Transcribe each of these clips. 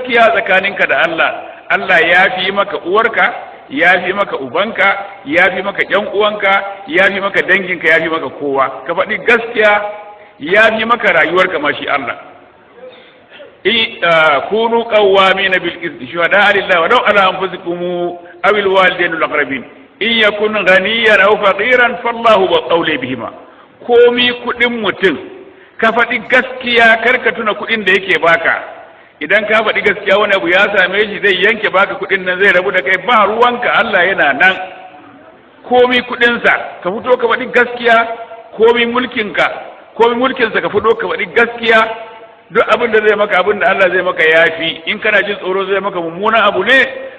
gaskiya tsakaninka da Allah, Allah ya fi maka uwarka, ya fi maka ubanka, ya fi maka ƴan uwanka, ya fi maka danginka, ya fi maka kowa. Ka faɗi gaskiya ya fi maka rayuwarka ma shi Allah. Kunu qawwamina bil qisti shuhada'a lillahi wa law ala anfusikum aw al walidayni al aqrabin in yakun ghaniyan aw faqiran fallahu awla bihima. Komi kudin mutum ka faɗi gaskiya, karka tuna kudin da yake baka. Idan ka faɗi gaskiya wani abu ya same shi zai yanke baka kudin nan, zai rabu da kai, ba ruwanka, Allah yana nan. Komi kudinsa ka fito ka faɗi gaskiya, komi mulkinsa ka fito ka faɗi gaskiya. Duk abin da zai maka, abin da Allah zai maka yafi. In kana jin tsoro zai maka mummunan abu ne,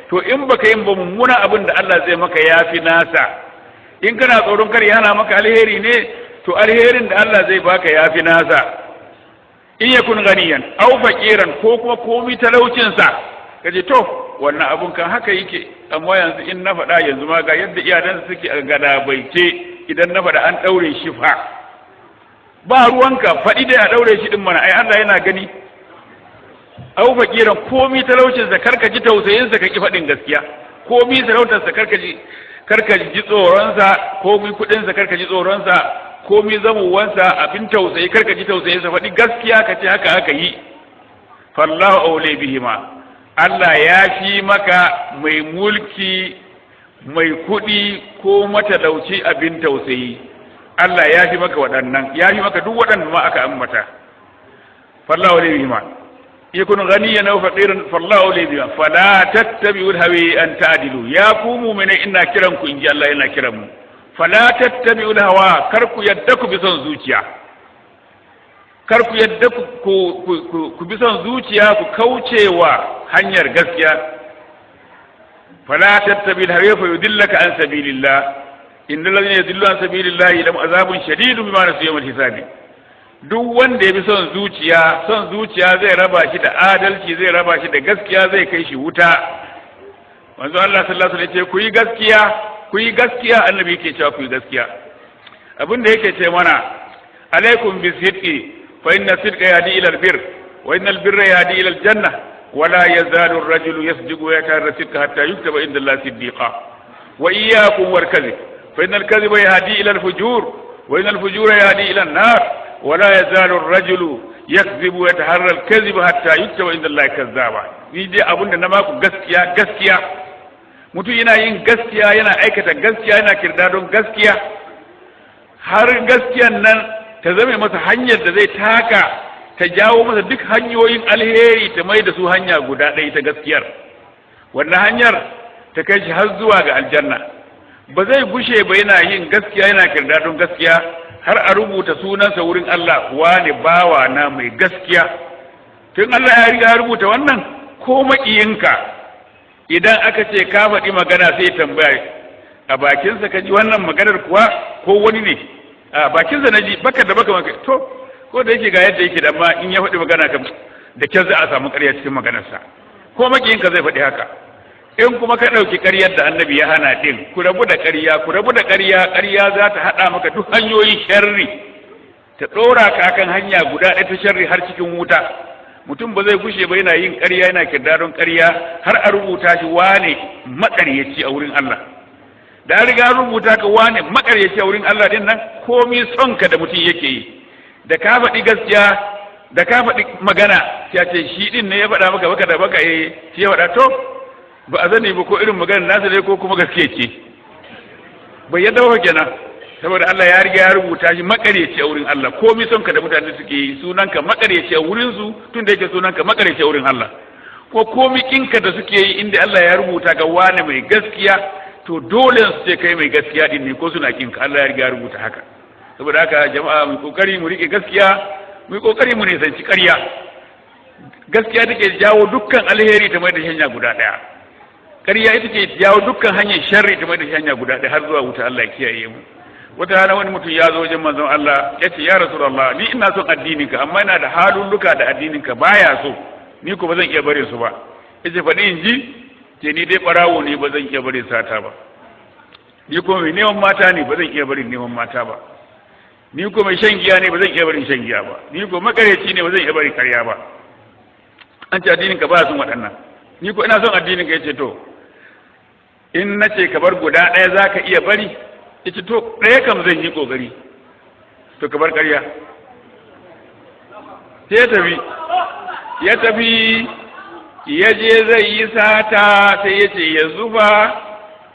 to in baka yin ba mummunan abin da Allah zai maka yafi nasa. In kana tsoron kar ya hana maka alheri ne, to alherin da Allah zai baka yafi nasa. In yakun ganiyan aw faqiran, ko kuma komi talaucin sa kaje to wannan abun kan haka yake, amma yanzu in na faɗa yanzu ma ga yadda iyalansa suke a gadabaice, idan na faɗa an daure shi fa. Ba ruwanka, faɗi dai a daure shi din mana, ai Allah yana gani. Aw faqiran, komi talaucin sa karka ji tausayin sa, ka ki faɗin gaskiya. Komi sarautar sa karka ji tsoron sa, komi kudin sa karka ji tsoron sa, komi zamuwansa abin tausayi karka ji tausayi sa, faɗi gaskiya ka ce haka yi. Fallahu aule bihima, Allah ya fi maka mai mulki, mai kuɗi ko matalauci abin tausayi. Allah ya fi maka waɗannan, ya fi maka duk waɗannan ma aka ambata. Fallahu aule bihima yakun ghaniyan aw faqiran fallahu aule bihima fala tattabi'ul hawa an ta'dilu. Ya ku mu'mina ina kiran ku, inji Allah yana kiran mu. Fala tattabi'ul hawa, kar ku yadda ku bi son zuciya, kar ku yadda ku bi son zuciya, ku kaucewa hanyar gaskiya. Fala tattabi'ul hawa fa yudillaka an sabilillah, innal ladhina yudillu an sabilillah lahum azabun shadidun bima nasu yawmal hisabi. Duk wanda ya bi son zuciya zai raba shi da adalci, zai raba shi da gaskiya, zai kai shi wuta. Manzo Allah sallallahu alaihi wasallam ya ce ku yi gaskiya, annabi yake cewa ku yi gaskiya. Abin da yake ce mana, alaikum bisidqi fa inna sidqa yahdi ila albir wa inna albirra yahdi ila aljanna wa la yazalu ar-rajulu yasdiqu wa yatarra sidqa hatta yuktaba inda Allah siddiqa. Wa iyyakum wal kadhib fa inna al-kadhiba yahdi ila al-fujur wa inna al-fujura yahdi ila an-nar wa la yazalu ar-rajulu yakdhibu wa yataharra al-kadhiba hatta yuktaba inda Allah kazzaba. Ni dai abin da na maku gaskiya. Mutum yana yin gaskiya, yana aikata gaskiya, yana kirdadon gaskiya, har gaskiyan nan ta zame masa hanyar da zai taka ta jawo masa duk hanyoyin alheri, ta mai da su hanya guda ɗaya ta gaskiyar. Wannan hanyar ta kai shi har zuwa ga aljanna. Ba zai gushe ba yana yin gaskiya, yana kirdadon gaskiya, har a rubuta sunansa wurin Allah, wane bawa na mai gaskiya. Tun Allah ya riga ya rubuta wannan, ko maƙiyinka idan aka ce ka faɗi magana sai tambaya, a bakinsa ka ji wannan maganar kuwa ko wani ne? A bakinsa na ji, baka da baka to ko da yake ga yadda yake da, amma in ya faɗi magana kam da kyau za a samu ƙarya cikin maganarsa. Ko makiyinka zai faɗi haka. In kuma ka ɗauki ƙaryar da annabi ya hana ɗin, ku rabu da ƙarya, ƙarya za ta haɗa maka duk hanyoyin sharri, ta ɗora ka kan hanya guda ɗaya ta sharri har cikin wuta. Mutum ba zai gushe ba yana yin ƙarya, yana kirdaron ƙarya, har a rubuta shi wane maƙaryaci a wurin Allah. Da an riga rubuta ka wane maƙaryaci a wurin Allah din nan, komai son ka da mutum yake yi. Da ka faɗi gaskiya, da ka faɗi magana, sai ce shi din ne ya faɗa maka baka da baka shi ya faɗa, to ba a zane ba ko irin maganar nasa dai ko kuma gaskiya ce. Bai yadda ba kenan. Saboda Allah ya riga ya rubuta shi makareci a wurin Allah, komai son ka da mutane suke yi, sunanka makareci a wurin su, tun da yake sunanka makareci a wurin Allah. Ko komai kinka da suke yi, inda Allah ya rubuta ga wani mai gaskiya, to dole su ce kai mai gaskiya din ne, ko suna kinka. Allah ya riga ya rubuta haka. Saboda haka jama'a mu kokari mu rike gaskiya, mu kokari mu nisanci ƙarya. Gaskiya take jawo dukkan alheri ta mai da hanya guda ɗaya. Ƙarya ita ke jawo dukkan hanyar sharri ta mai da hanya guda ɗaya har zuwa wuta. Allah ya kiyaye mu. Wata rana wani mutum ya zo wajen manzon Allah ya ce, ya Rasulullah, ni ina son addininka, amma ina da halulluka da addininka baya so, ni ko ba zan iya bare su ba. Yace faɗi in ji, ce ni dai ɓarawo ne, ba zan iya bare sata ba. Ni ko mai neman mata ne, ba zan iya bare neman mata ba. Ni ko mai shan giya ne, ba zan iya bare shan giya ba. Ni ko makareci ne, ba zan iya bare karya ba. an ce addinin ka ba sun waɗannan, ni ko ina son addinin ka. Yace to in nace ka bar guda ɗaya za ka iya bari? Yace to ɗaya kam zan yi ƙoƙari. To ka bar ƙarya. Sai ya tafi ya je zai yi sata, sai ya ce yanzu ba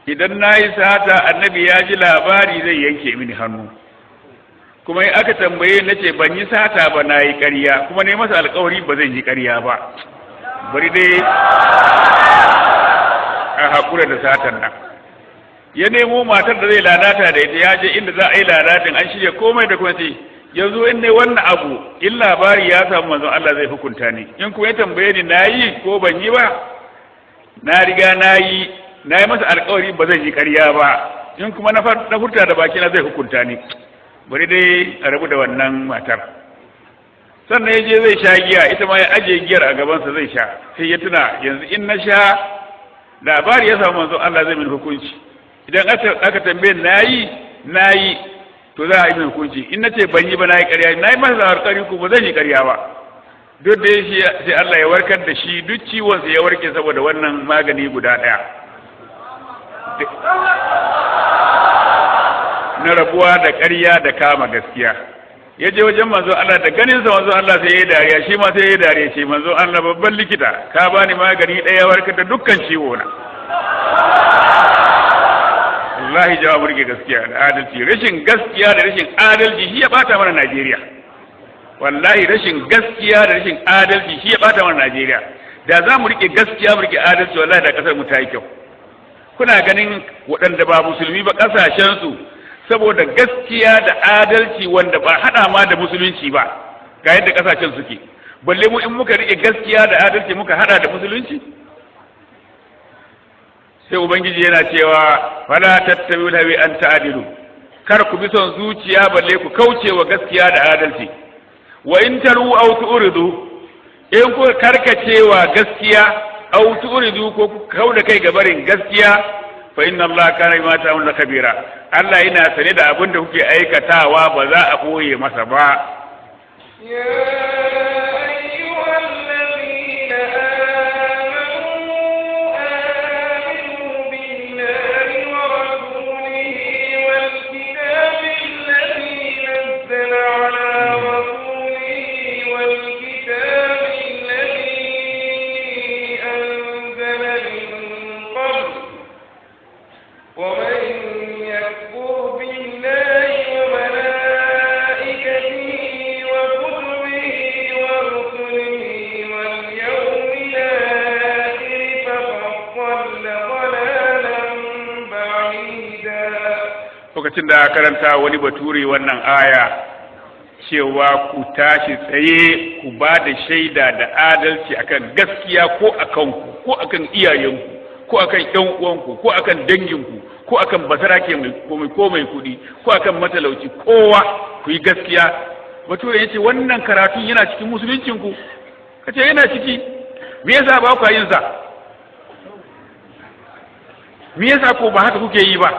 idan na yi sata annabi ya ji labari zai yanke mini hannu, kuma in aka tambaye na ce ban yi sata ba na yi ƙarya, kuma ne masa alƙawari ba zan yi ƙarya ba, bari dai a haƙura da satan nan. Ya nemo matar da zai lalata da ita, ya je inda za a yi lalatin, an shirya komai da kuma ce yanzu in ne wannan abu in labari ya samu manzon Allah zai hukunta ni, in kuma ya tambaye ni na yi ko ban yi ba, na riga na yi masa alƙawari ba zan yi ƙarya ba, in kuma na furta da baki na zai hukunta ni, bari dai a rabu da wannan matar. Sannan ya je zai sha giya, ita ma ya ajiye giyar a gabansa zai sha, sai ya tuna yanzu in na sha labari ya samu manzon Allah zai min hukunci, idan aka tambaye na yi to za a yi min hukunci, in na ce ban yi ba na yi ƙarya, na yi masa alƙari ko ba zan yi ƙarya ba. Duk da shi sai Allah ya warkar da shi, duk ciwon sa ya warke saboda wannan magani guda ɗaya na rabuwa da ƙarya da kama gaskiya. Ya je wajen manzo Allah, da ganin sa manzo Allah sai ya yi dariya, shi ma sai ya yi dariya, ce manzo Allah babban likita ka bani magani ɗaya warkar da dukkan ciwo na. Wallahi jawabu rike gaskiya da adalci, rashin gaskiya da rashin adalci shi ya bata mana Najeriya. Wallahi rashin gaskiya da rashin adalci shi ya bata mana Najeriya. Da za mu rike gaskiya mu rike adalci, wallahi da kasar mu ta yi kyau. Kuna ganin waɗanda ba musulmi ba ƙasashen su saboda gaskiya da adalci wanda ba hada ma da musulunci ba, ga yadda ƙasashen suke. Balle mu in muka rike gaskiya da adalci muka hada da musulunci? Sai Ubangiji yana cewa fala tattabi'ul hawa an ta'dilu, kar ku bi son zuciya balle ku kauce wa gaskiya da adalci. Wa in taru aw tu'ridu, in ku karkacewa gaskiya aw tu'ridu ko ku kauda kai ga barin gaskiya, fa inna Allah kana bima ta'maluna kabira. Allah yana sane da abin da kuke aikatawa, ba za a boye masa ba. Lokacin da karanta wani bature wannan aya cewa ku tashi tsaye ku ba da shaida da adalci akan gaskiya ko akan ku ko akan iyayenku ko akan ƴan uwanku ko akan danginku ko akan basarake mai kuɗi ko akan matalauci, kowa ku yi gaskiya. Bature yace wannan karatun yana cikin musuluncin ku, kace yana ciki, me yasa ba ku yin sa? Me yasa ko ba haka kuke yi ba?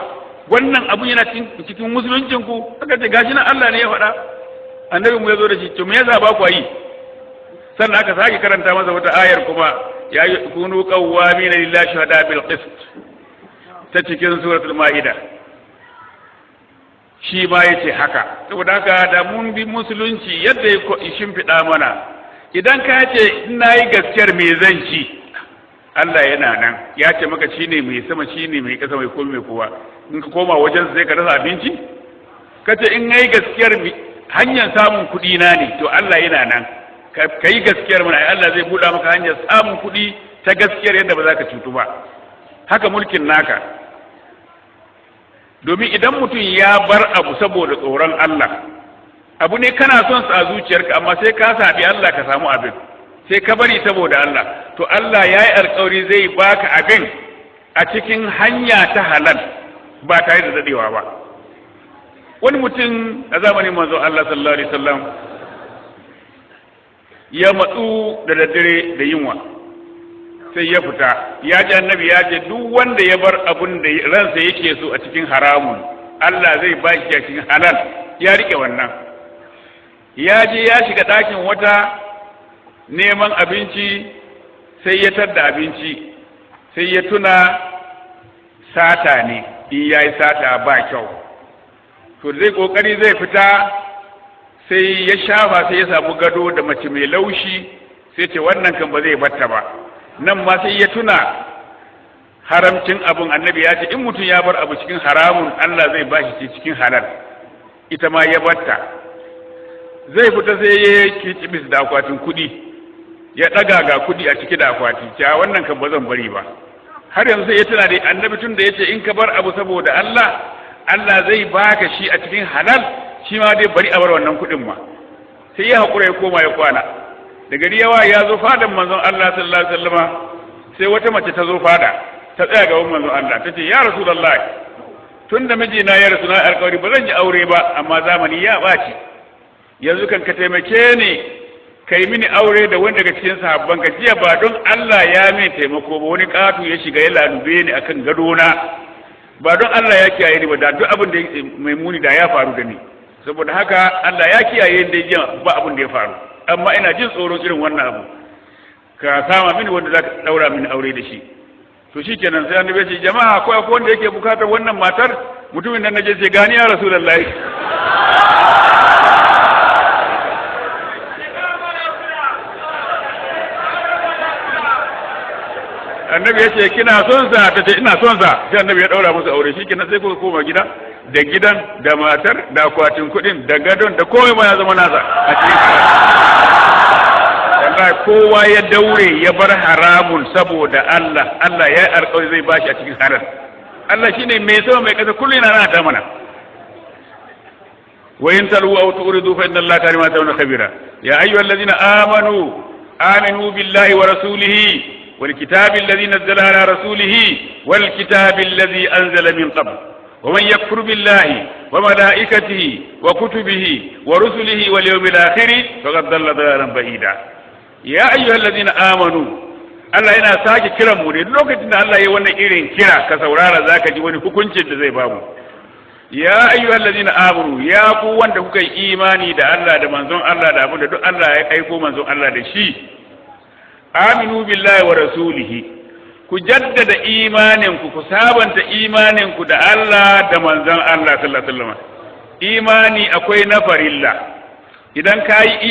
Wannan abu yana cikin musuluncin ku, aka ce gashi nan Allah ne ya faɗa, annabi mu ya zo da shi, to me yasa ba ku yi? Sannan aka sake karanta masa wata ayar kuma, ya kunu qawwamina lillahi shuhada bil qist, ta cikin suratul maida, shi ma yace haka. Saboda haka da mun bi musulunci yadda ya shimfiɗa mana, idan ka ce ina yi gaskiyar me zan ci, Allah yana nan ya ce maka shine mai sama shine mai ƙasa mai komai mai kowa, in ka koma wajen sai ka rasa abinci? Kace in nayi gaskiyar hanyar samun kuɗi na ne, to Allah yana nan, ka yi gaskiyar mana, Allah zai buɗa maka hanyar samun kuɗi ta gaskiyar yadda ba za ka cutu ba. Haka mulkin naka, domin idan mutum ya bar abu saboda tsoron Allah, abu ne kana son sa a zuciyarka, amma sai ka sabi Allah ka samu abin, sai ka bari saboda Allah, to Allah ya yi alkawari zai baka abin a cikin hanya ta halal ba tare da dadewa ba. Wani mutum a zamanin manzo Allah sallallahu alaihi wasallam ya matsu da daddare da yunwa, sai ya fita, ya ji annabi ya ce duk wanda ya bar abun da ransa yake so a cikin haramun, Allah zai ba shi a cikin halal. Ya rike wannan, ya je ya shiga ɗakin wata neman abinci, sai ya tadda abinci sai ya tuna sata ne, in yayi sata ba kyau, to zai kokari zai fita sai ya shafa sai ya samu gado da mace mai laushi sai ce wannan kan ba zai batta ba. Nan ma sai ya tuna haramcin abun, annabi ya ce in mutum ya bar abu cikin haramun Allah zai bashi cikin halal, ita ma ya batta. Zai fita sai ya kicibis da akwatin kuɗi, ya ɗaga ga kuɗi a ciki da akwati, cewa wannan kan ba zan bari ba. Har yanzu sai ya tuna da annabi tun da ya ce in ka bar abu saboda Allah zai baka shi a cikin halal, shi ma dai bari a bar wannan kuɗin ma. Sai ya haƙura ya koma ya kwana. Da gari yawa ya zo fadan manzon Allah sallallahu alaihi wasallama, sai wata mace ta zo fada ta tsaya gaban manzon Allah ta ce ya rasulullahi, tun da mijina ya rasu na alƙawari ba zan yi aure ba, amma zamani ya ɓaci, yanzu kan ka taimake ni kai mini aure da wani daga cikin sahabban ka. Jiya ba don Allah ya mai taimako ba, wani ƙato ya shiga ya lalube ni akan gadona, ba don Allah ya kiyaye ni ba da duk abin da mai muni da ya faru da ni. Saboda haka Allah ya kiyaye ni da jiya ba abin da ya faru, amma ina jin tsoron irin wannan abu, ka sama mini wanda za ka ɗaura mini aure da shi. To shi kenan sai annabi ya ce jama'a akwai wanda yake bukatar wannan matar. Mutumin nan naje sai gani ya rasulullahi. Annabi ya ce kina son sa? Ta ce ina son sa. Sai annabi ya daura musu aure. Shi kenan sai kuka koma gida da gidan da matar da akwatin kuɗin da gadon da komai ma ya zama nasa a cikin wallahi kowa ya daure ya bar haramun saboda Allah ya yi alƙawari zai bashi a cikin halal. Allah shine mai sama mai kasa kullum yana ta mana. wa in talu aw turidu fa inna Allaha kana bima ta'maluna khabira. Ya ayyuhallazina aminu billahi wa rasulihi wal kitabi alladhi nazzala ala rasulihi wal kitabi alladhi anzala min qabl. ومن يكفر بالله وملائكته وكتبه ورسله واليوم الآخر فقد ضل ضلالا بعيدا. يا أيها الذين آمنوا Allah yana sake kiran mu ne lokacin da Allah ya wannan irin kira ka saurara zaka ji wani hukuncin da zai bamu. Ya ayyuhallazina amanu, ya ku wanda kuka yi imani da Allah da manzon Allah da abin da duk Allah ya aiko manzon Allah da shi, aminu billahi wa rasulihi, ku jaddada imaninku, ku sabanta imaninku da Allah da manzon Allah sallallahu alaihi wasallam. Imani akwai na farilla, idan ka yi